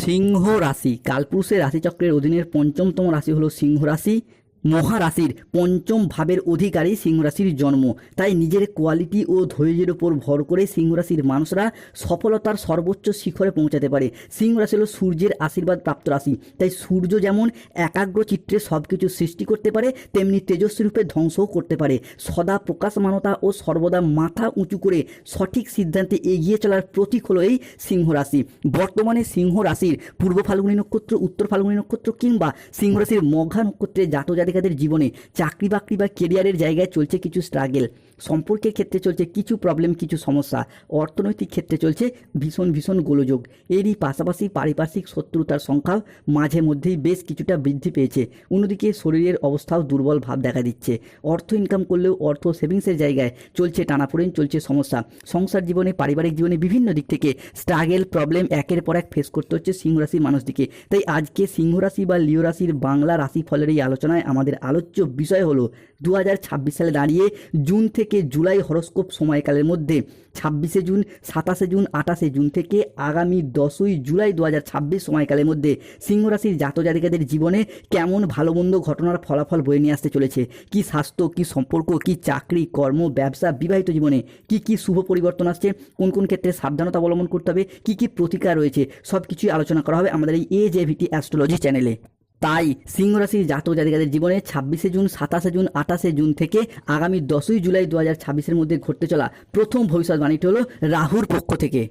সিংহ রাশি কালপুরুষের রাশিচক্রের অধীনের পঞ্চমতম রাশি হলো সিংহ রাশি। মহারাশির পঞ্চম ভাবের অধিকারী সিংহ রাশির জন্ম। তাই নিজের কোয়ালিটি ও ধৈর্যের উপর ভর করে সিংহ রাশির মানুষরা সফলতার সর্বোচ্চ শিখরে পৌঁছাতে পারে। সিংহ রাশি হলো সূর্যের আশীর্বাদ প্রাপ্ত রাশি। তাই সূর্য যেমন একাগ্র চিত্রে সব কিছু সৃষ্টি করতে পারে, তেমনি তেজস্বী রূপে ধ্বংসও করতে পারে। সদা প্রকাশমানতা ও সর্বদা মাথা উঁচু করে সঠিক সিদ্ধান্তে এগিয়ে চলার প্রতীক হলো এই সিংহ রাশি। বর্তমানে সিংহ রাশির পূর্ব ফাল্গুনী নক্ষত্র, উত্তর ফাল্গুনী নক্ষত্র কিংবা সিংহ রাশির মঘা নক্ষত্রে জাতজাতিকাদের জীবনে চাকরি বাকরি বা কেরিয়ারের জায়গায় চলছে কিছু স্ট্রাগেল, সম্পর্কের ক্ষেত্রে চলছে কিছু প্রবলেম, কিছু সমস্যা, অর্থনৈতিক ক্ষেত্রে চলছে ভীষণ গোলযোগ। এরই পাশাপাশি পারিপার্শ্বিক শত্রুতার সংখ্যাও মাঝে মধ্যেই বেশ কিছুটা বৃদ্ধি পেয়েছে। অন্যদিকে শরীরের অবস্থাও দুর্বল ভাব দেখা দিচ্ছে। অর্থ ইনকাম করলেও অর্থ সেভিংসের জায়গায় চলছে টানাপোড়েন, চলছে সমস্যা। সংসার জীবনে, পারিবারিক জীবনে বিভিন্ন দিক থেকে স্ট্রাগেল, প্রবলেম একের পর এক ফেস করতে হচ্ছে সিংহ রাশির মানুষদিকে। তাই আজকে সিংহ রাশি বা লিও রাশির বাংলা রাশি ফলের এই আলোচনায় আমাদের আলোচ্য বিষয় হলো 2026 সালে দাঁড়িয়ে জুন থেকে জুলাই হরস্কোপ সময়কালের মধ্যে 26শে জুন, 27শে জুন, 28শে জুন থেকে আগামী 10ই জুলাই 2026 সময়কালের মধ্যে সিংহ রাশির জাতজাতিকাদের জীবনে কেমন ভালো মন্দ ঘটনার ফলাফল বয়ে নিয়ে আসতে চলেছে। কি স্বাস্থ্য, কি সম্পর্ক, কি চাকরি, কর্ম, ব্যবসা, বিবাহিত জীবনে কি শুভ পরিবর্তন আসছে, কোন কোন ক্ষেত্রে সাবধানতা অবলম্বন করতে হবে, কি প্রতিকার রয়েছে, সব কিছুই আলোচনা করা হবে আমাদের এই AJVT অ্যাস্ট্রোলজি চ্যানেলে। তাই সিংহ রাশির জাতজাতিকাদের জীবনে 26শে জুন, 27শে জুন, 28শে জুন থেকে আগামী 10ই জুলাই 2026-এর মধ্যে ঘটতে চলা প্রথম ভবিষ্যৎবাণীটি হলো রাহুর পক্ষ থেকে।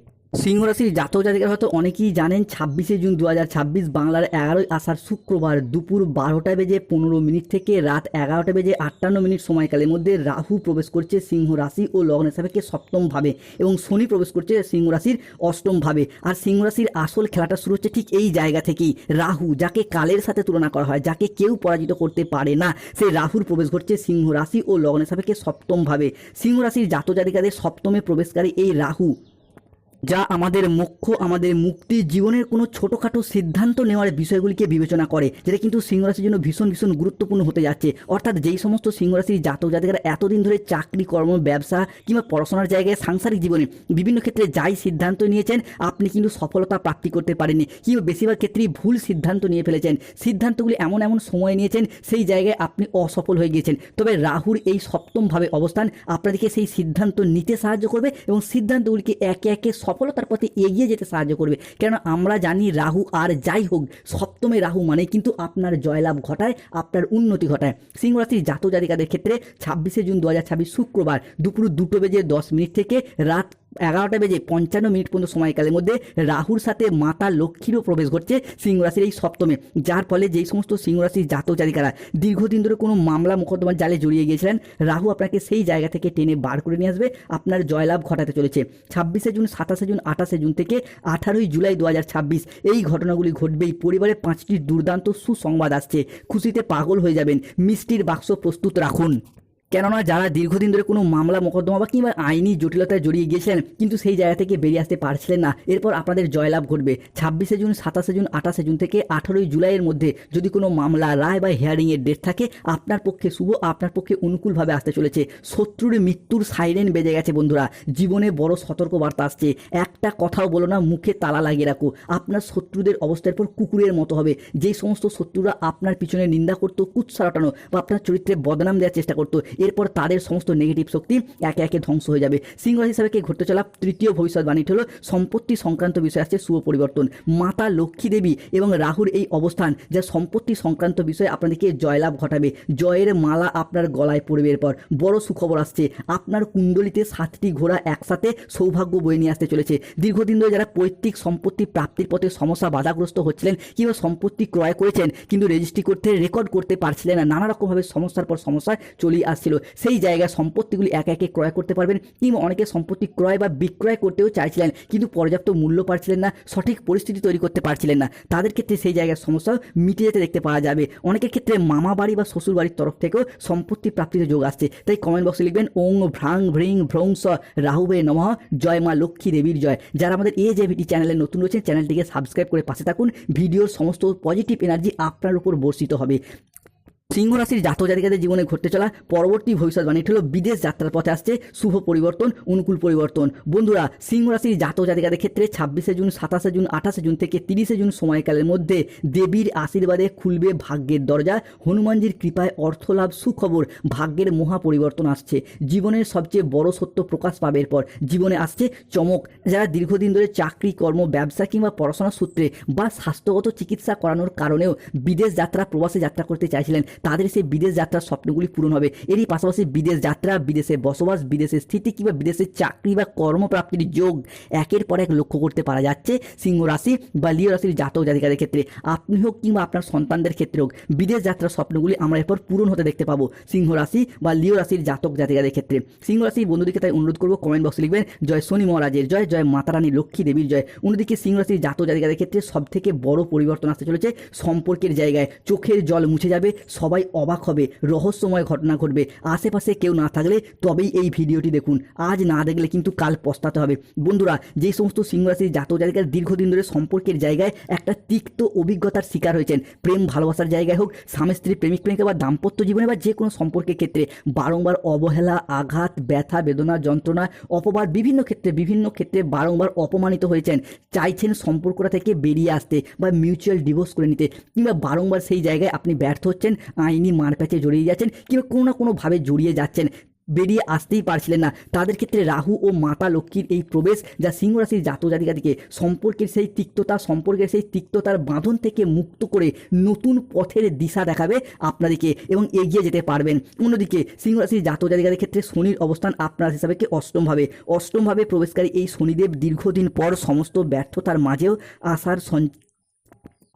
সিংহ রাশির জাতজাতিকারা হয়তো অনেকেই জানেন 26শে জুন 2026 বাংলার 11ই আষাঢ় শুক্রবার দুপুর 12:15 থেকে রাত 11:58 সময়কালের মধ্যে রাহু প্রবেশ করছে সিংহ রাশি ও লগ্নের সাপেক্ষে সপ্তম ভাবে, এবং শনি প্রবেশ করছে সিংহ রাশির অষ্টম ভাবে। আর সিংহ রাশির আসল খেলাটা শুরু হচ্ছে ঠিক এই জায়গা থেকেই। রাহু, যাকে কালের সাথে তুলনা করা হয়, যাকে কেউ পরাজিত করতে পারে না, সেই রাহুর প্রবেশ ঘটছে সিংহ রাশি ও লগ্নের সাপেক্ষে সপ্তম ভাবে। সিংহ রাশির জাতজাতিকাদের সপ্তমে প্রবেশকারী এই রাহু, যা আমাদের মোক্ষ, আমাদের মুক্তি, জীবনের কোনো ছোটোখাটো সিদ্ধান্ত নেওয়ার বিষয়গুলিকে বিবেচনা করে, যেটা কিন্তু সিংহ রাশির জন্য ভীষণ গুরুত্বপূর্ণ হতে যাচ্ছে। অর্থাৎ যেই সমস্ত সিংহ রাশির জাতজাতিকারা এতদিন ধরে চাকরি, কর্ম, ব্যবসা কিংবা পড়াশোনার জায়গায়, সাংসারিক জীবনে বিভিন্ন ক্ষেত্রে যাই সিদ্ধান্ত নিয়েছেন, আপনি কিন্তু সফলতা প্রাপ্তি করতে পারেননি, কিংবা বেশিরভাগ ক্ষেত্রেই ভুল সিদ্ধান্ত নিয়ে ফেলেছেন। সিদ্ধান্তগুলি এমন সময় নিয়েছেন, সেই জায়গায় আপনি অসফল হয়ে গিয়েছেন। তবে রাহুর এই সপ্তমভাবে অবস্থান আপনাদেরকে সেই সিদ্ধান্ত নিতে সাহায্য করবে এবং সিদ্ধান্তগুলিকে একে একে সফলতার পথে এগিয়ে যেতে সাহায্য করবে। কেন আমরা জানি রাহু আর যাই হোক, সপ্তমে রাহু মানে কিন্তু আপনার জয়লাভ ঘটায়, আপনার উন্নতি ঘটায়। সিংহ রাশির জাতজাতিকাদের ক্ষেত্রে 26শে জুন 2026 শুক্রবার দুপুর 2:10 থেকে রাত 11:55 পর্যন্ত সময়কালের মধ্যে রাহুর সাথে মাতা লক্ষ্মীরও প্রবেশ ঘটছে সিংহ রাশির এই সপ্তমে, যার ফলে যেই সমস্ত সিংহ রাশির জাতজাতিকারা দীর্ঘদিন ধরে কোনো মামলা মোকদ্দমার জালে জড়িয়ে গিয়েছিলেন, রাহু আপনাকে সেই জায়গা থেকে টেনে বার করে নিয়ে আসবে, আপনার জয়লাভ ঘটাতে চলেছে। 26শে জুন, 27শে জুন, 28শে জুন থেকে 18ই জুলাই 2026 এই ঘটনাগুলি ঘটবেই। পরিবারে 5টি দুর্দান্ত সুসংবাদ আসছে, খুশিতে পাগল হয়ে যাবেন। মিষ্টির বাক্স প্রস্তুত রাখুন, কেননা যারা দীর্ঘদিন ধরে কোনো মামলা মোকদ্দমা বা কিংবা আইনি জটিলতায় জড়িয়ে গিয়েছিলেন, কিন্তু সেই জায়গা থেকে বেরিয়ে আসতে পারছিলেন না, এরপর আপনাদের জয়লাভ ঘটবে। 26শে জুন, 27শে জুন, 28শে জুন থেকে 18ই জুলাইয়ের মধ্যে যদি কোনো মামলা, রায় বা হিয়ারিংয়ের ডেট থাকে, আপনার পক্ষে শুভ, আপনার পক্ষে অনুকূলভাবে আসতে চলেছে। শত্রুর মৃত্যুর সাইরেন বেজে গেছে বন্ধুরা, জীবনে বড় সতর্কবার্তা আসছে। একটা কথাও বলো না, মুখে তালা লাগিয়ে রাখো। আপনার শত্রুদের অবস্থার পর কুকুরের মতো হবে। যেই সমস্ত শত্রুরা আপনার পিছনে নিন্দা করতো, কুৎসা রটানো বা আপনার চরিত্রে বদনাম দেওয়ার চেষ্টা করতো, এরপর তাদের সমস্ত নেগেটিভ শক্তি একে একে ধ্বংস হয়ে যাবে। সিংহ রাশি হিসাবে ঘটতে চলা তৃতীয় ভবিষ্যৎবাণীটি হলো সম্পত্তি সংক্রান্ত বিষয় আসছে শুভ পরিবর্তন। মাতা লক্ষ্মী দেবী এবং রাহুর এই অবস্থান, যা সম্পত্তি সংক্রান্ত বিষয়ে আপনাদেরকে জয়লাভ ঘটাবে। জয়ের মালা আপনার গলায় পড়বে। এরপর বড় সুখবর আসছে, আপনার কুণ্ডলিতে 7টি ঘোড়া একসাথে সৌভাগ্য বয়ে নিয়ে আসতে চলেছে। দীর্ঘদিন ধরে যারা পৈতৃক সম্পত্তি প্রাপ্তির পথে সমস্যা বাধাগ্রস্ত হচ্ছিলেন, কিংবা সম্পত্তি ক্রয় করেছেন কিন্তু রেজিস্ট্রি করতে, রেকর্ড করতে পারছিলেন না, নানা রকমভাবে সমস্যার পর সমস্যা চলেই আসছিল, সেই জায়গায় সম্পত্তিগুলি একে একে ক্রয় করতে পারবেন। কিংবা অনেকে সম্পত্তি ক্রয় বা বিক্রয় করতেও চাইছিলেন, কিন্তু পর্যাপ্ত মূল্য পাচ্ছিলেন না, সঠিক পরিস্থিতি তৈরি করতে পারছিলেন না, তাদের ক্ষেত্রে সেই জায়গার সমস্যা মিটে যেতে দেখতে পাওয়া যাবে। অনেকের ক্ষেত্রে মামা বাড়ি বা শ্বশুর বাড়ির তরফ থেকেও সম্পত্তি প্রাপ্তিতে যোগ আসছে। তাই কমেন্ট বক্সে লিখবেন ওং ভ্রাং ভ্রিং ভ্রংস রাহুবে নমঃ, জয় মা লক্ষ্মী দেবীর জয়। যারা আমাদের AJVT চ্যানেলে নতুন রয়েছেন, চ্যানেলটিকে সাবস্ক্রাইব করে পাশে থাকুন। ভিডিওর সমস্ত পজিটিভ এনার্জি আপনার উপর বর্ষিত হবে। সিংহ রাশির জাতক জাতিকাদের জীবনে ঘটতে চলা পরবর্তী ভবিষ্যৎবাণীটি হলো বিদেশ যাত্রার পথে আসছে শুভ পরিবর্তন, অনুকূল পরিবর্তন। বন্ধুরা, সিংহ রাশির জাতক জাতিকাদের ক্ষেত্রে 26শে জুন, 27শে জুন, 28শে জুন থেকে 30শে জুন সময়কালের মধ্যে দেবীর আশীর্বাদে খুলবে ভাগ্যের দরজা। হনুমানজির কৃপায় অর্থলাভ, সুখবর, ভাগ্যের মহা পরিবর্তন আসছে। জীবনের সবচেয়ে বড় সত্য প্রকাশ পাবে এরপর। জীবনে আসছে চমক। যারা দীর্ঘদিন ধরে চাকরি, কর্ম, ব্যবসা কিংবা পড়াশোনার সূত্রে বা স্বাস্থ্যগত চিকিৎসা করানোর কারণেও বিদেশ যাত্রা, প্রবাসে যাত্রা করতে চাইছিলেন, তাদের সেই বিদেশ যাত্রার স্বপ্নগুলি পূরণ হবে। এরই পাশাপাশি বিদেশ যাত্রা, বিদেশে বসবাস, বিদেশে স্থিতি কিংবা বিদেশে চাকরি বা কর্মপ্রাপ্তির যোগ একের পর এক লক্ষ্য করতে পারা যাচ্ছে সিংহ রাশি বা লিও রাশির জাতক জাতিকাদের ক্ষেত্রে। আপনি হোক কিংবা আপনার সন্তানদের ক্ষেত্রে হোক, বিদেশ যাত্রার স্বপ্নগুলি আমরা এরপর পূরণ হতে দেখতে পাবো সিংহ রাশি বা লিও রাশির জাতক জাতিকাদের ক্ষেত্রে। সিংহ রাশির বন্ধুদেরকে তাই অনুরোধ করবো, কমেন্ট বক্সে লিখবেন জয় শনি মহারাজের জয়, জয় মাতা রানী লক্ষ্মী দেবীর জয়। অন্যদিকে সিংহ রাশির জাতক জাতিকাদের ক্ষেত্রে সবথেকে বড় পরিবর্তন আসতে চলেছে সম্পর্কের জায়গায়। চোখের জল মুছে যাবে, সবাই অবাক হবে, রহস্যময় ঘটনা ঘটবে। আশেপাশে কেউ না থাকলে তবেই এই ভিডিওটি দেখুন, আজ না দেখলে কিন্তু কাল পস্তাতে হবে। বন্ধুরা, যে সমস্ত সিংহ রাশির জাতক জাতিকারা দীর্ঘদিন ধরে সম্পর্কের জায়গায় একটা তিক্ত অভিজ্ঞতার শিকার হয়েছেন, প্রেম ভালোবাসার জায়গায় হোক, স্বামী স্ত্রী, প্রেমিক প্রেমিকা বা দাম্পত্য জীবনে বা যে কোনো সম্পর্কের ক্ষেত্রে বারংবার অবহেলা, আঘাত, ব্যথা, বেদনা, যন্ত্রণা, অপবাদ, বিভিন্ন ক্ষেত্রে বারংবার অপমানিত হয়েছেন, চাইছেন সম্পর্কটা থেকে বেরিয়ে আসতে বা মিউচুয়াল ডিভোর্স করে নিতে, কিংবা বারংবার সেই জায়গায় আপনি ব্যর্থ হচ্ছেন, আইনি মারপ্যাচে জড়িয়ে যাচ্ছেন কিংবা কোনো না কোনোভাবে জড়িয়ে যাচ্ছেন, বেরিয়ে আসতেই পারছিলেন না। তাদের ক্ষেত্রে রাহু ও মাতা লক্ষ্মীর এই প্রবেশ যা সিংহ রাশির জাতক জাতিকাদিকে সম্পর্কের সেই তিক্ততার বাঁধন থেকে মুক্ত করে নতুন পথের দিশা দেখাবে আপনাদেরকে এবং এগিয়ে যেতে পারবেন। অন্যদিকে সিংহ রাশির জাতক জাতিকাদের ক্ষেত্রে শনির অবস্থান আপনার হিসাবে অষ্টমভাবে প্রবেশকারী এই শনিদেব দীর্ঘদিন পর সমস্ত ব্যর্থতার মাঝেও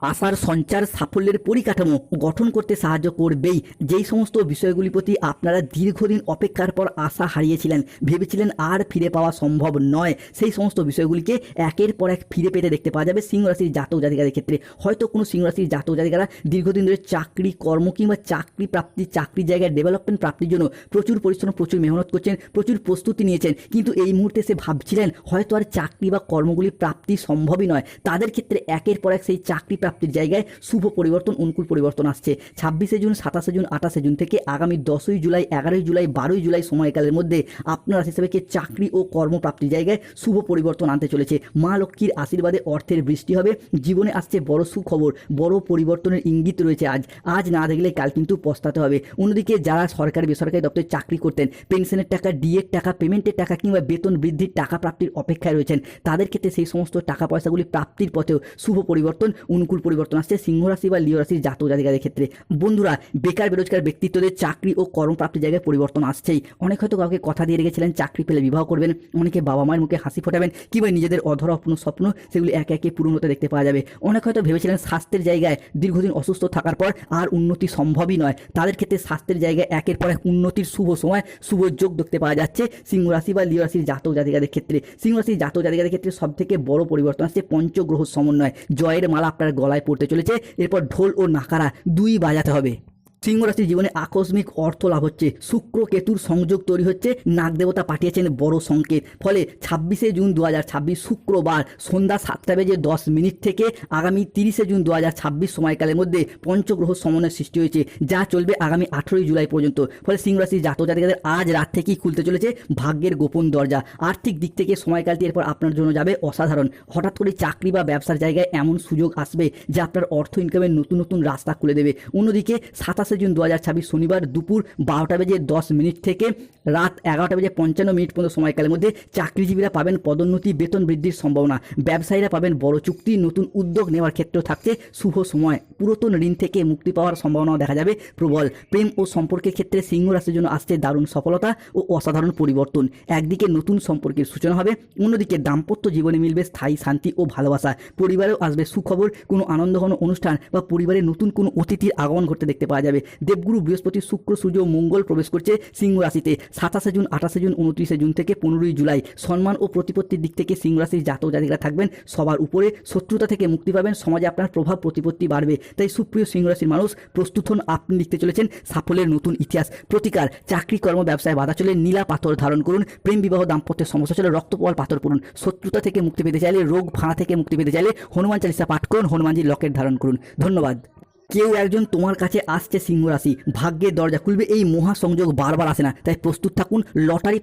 আশার সঞ্চার, সাফল্যের পরিকাঠামো গঠন করতে সাহায্য করবেই। যেই সমস্ত বিষয়গুলির প্রতি আপনারা দীর্ঘদিন অপেক্ষার পর আশা হারিয়েছিলেন, ভেবেছিলেন আর ফিরে পাওয়া সম্ভব নয়, সেই সমস্ত বিষয়গুলিকে একের পর এক ফিরে পেতে দেখতে পাওয়া যাবে সিংহ রাশির জাতক জাতিকাদের ক্ষেত্রে। হয়তো কোনো সিংহ রাশির জাতক জাতিকারা দীর্ঘদিন ধরে চাকরি, কর্ম কিংবা চাকরি প্রাপ্তি, চাকরি জায়গায় ডেভেলপমেন্ট প্রাপ্তির জন্য প্রচুর পরিশ্রম, প্রচুর মেহনত করছেন, প্রচুর প্রস্তুতি নিয়েছেন, কিন্তু এই মুহূর্তে সে ভাবছিলেন হয়তো আর চাকরি বা কর্মগুলি প্রাপ্তি সম্ভবই নয়। তাদের ক্ষেত্রে একের পর এক সেই চাকরি প্রাপ্তির জায়গায় শুভ পরিবর্তন, অনুকূল পরিবর্তন আসছে। 26শে জুন, 27শে জুন, 28শে জুন থেকে আগামী 10ই জুলাই, 11ই জুলাই, 12ই জুলাই সময়কালের মধ্যে আপনার রাশি হিসেবে চাকরি ও কর্মপ্রাপ্তির জায়গায় শুভ পরিবর্তন আনতে চলেছে। মা লক্ষ্মীর আশীর্বাদে অর্থের বৃষ্টি হবে। জীবনে আসছে বড় সুখবর, বড় পরিবর্তনের ইঙ্গিত রয়েছে। আজ না দেখলে কাল কিন্তু পস্তাতে হবে। অন্যদিকে যারা সরকারি বেসরকারি দপ্তরে চাকরি করতেন, পেনশনের টাকা, ডিএর টাকা, পেমেন্টের টাকা কিংবা বেতন বৃদ্ধির টাকা প্রাপ্তির অপেক্ষায় রয়েছেন, তাদের ক্ষেত্রে সেই সমস্ত টাকা পয়সাগুলি প্রাপ্তির পথেও শুভ পরিবর্তন, অনুকূল পরিবর্তন আসছে সিংহ রাশি বা লিও রাশির জাতক জাতিকাদের ক্ষেত্রে। বন্ধুরা, বেকার বেরোজগার ব্যক্তিত্বদের চাকরি ও কর্মপ্রাপ্তির জায়গায় পরিবর্তন আসছেই। অনেক হয়তো কাউকে কথা দিয়ে রেখেছিলেন চাকরি পেলে বিবাহ করবেন, অনেকে বাবা মায়ের মুখে হাসি ফোটাবেন কিংবা নিজেদের অধরা স্বপ্ন সেগুলি একে একে পূরণ হতে দেখতে পাওয়া যাবে। অনেক হয়তো ভেবেছিলেন স্বাস্থ্যের জায়গায় দীর্ঘদিন অসুস্থ থাকার পর আর উন্নতি সম্ভবই নয়, তাদের ক্ষেত্রে স্বাস্থ্যের জায়গায় একের পর এক উন্নতির শুভ সময়, শুভ যোগ দেখতে পাওয়া যাচ্ছে সিংহ রাশি বা লিও রাশির জাতক জাতিকাদের ক্ষেত্রে। সিংহ রাশির জাতক জাতিকাদের ক্ষেত্রে সব থেকে বড় পরিবর্তন আসছে পঞ্চগ্রহ সমন্বয়। জয়ের মালা আপনার গলায় পড়তে চলেছে, এরপর ঢোল ও নাকারা দুই বাজাতে হবে। সিংহ রাশির জীবনে আকস্মিক অর্থ লাভ হচ্ছে, শুক্র কেতুর সংযোগ তৈরি হচ্ছে, নাগদেবতা পাঠিয়েছেন বড় সংকেত। ফলে 26শে জুন 2026 শুক্রবার সন্ধ্যা 7:10 থেকে আগামী 30শে জুন 2026 সময়কালের মধ্যে পঞ্চগ্রহ সমন্বয়ের সৃষ্টি হয়েছে, যা চলবে আগামী 18ই জুলাই পর্যন্ত। ফলে সিংহ রাশির জাতক জাতিকাদের আজ রাত থেকেই খুলতে চলেছে ভাগ্যের গোপন দরজা। আর্থিক দিক থেকে সময়কালটি এরপর আপনার জন্য যাবে অসাধারণ। হঠাৎ করে চাকরি বা ব্যবসার জায়গায় এমন সুযোগ আসবে যা আপনার অর্থ ইনকামের নতুন রাস্তা খুলে দেবে। অন্যদিকে 27শে জুন 2026 শনিবার দুপুর 12:10 থেকে রাত 11:55 পর্যন্ত সময়কালের মধ্যে চাকরিজীবীরা পাবেন পদোন্নতি, বেতন বৃদ্ধির সম্ভাবনা, ব্যবসায়ীরা পাবেন বড় চুক্তি, নতুন উদ্যোগ নেওয়ার ক্ষেত্রেও থাকছে শুভ সময়। পুরাতন ঋণ থেকে মুক্তি পাওয়ার সম্ভাবনাও দেখা যাবে প্রবল। প্রেম ও সম্পর্কের ক্ষেত্রে সিংহ রাশির জন্য আসছে দারুণ সফলতা ও অসাধারণ পরিবর্তন। একদিকে নতুন সম্পর্কের সূচনা হবে, অন্যদিকে দাম্পত্য জীবনে মিলবে স্থায়ী শান্তি ও ভালোবাসা। পরিবারেও আসবে সুখবর, কোনো আনন্দঘন অনুষ্ঠান বা পরিবারে নতুন কোনো অতিথির আগমন ঘটতে দেখতে পাওয়া যাবে। দেবগুরু বৃহস্পতি, শুক্র, সূর্য ও মঙ্গল প্রবেশ করছে সিংহ রাশিতে 27শে জুন, 28শে জুন, 29শে জুন থেকে 15ই জুলাই। সম্মান ও প্রতিপত্তির দিক থেকে সিংহ রাশির জাতক জাতিকারা থাকবেন সবার উপরে, শত্রুতা থেকে মুক্তি পাবেন, সমাজে আপনার প্রভাব প্রতিপত্তি বাড়বে। তাই সুপ্রিয় সিংহ রাশির মানুষ প্রস্তুত হন, আপনি লিখতে চলেছেন সাফল্যের নতুন ইতিহাস। প্রতিকার, চাকরি কর্ম ব্যবসায় বাধা চলে নীলা পাথর ধারণ করুন। প্রেম বিবাহ দাম্পত্যের সমস্যা চলে রক্তপল পাথর পড়ুন। শত্রুতা থেকে মুক্তি পেতে চাইলে, রোগ ফাঁড়া থেকে মুক্তি পেতে চাইলে হনুমান চালিসা পাঠ করুন, হনুমানজির লকেট ধারণ করুন। ধন্যবাদ। কেউ একজন তোমার কাছে আসছে সিংহ রাশি, ভাগ্যের দরজা খুলবে, এই মহাসংযোগ বারবার আসে না, তাই প্রস্তুত থাকুন লটারি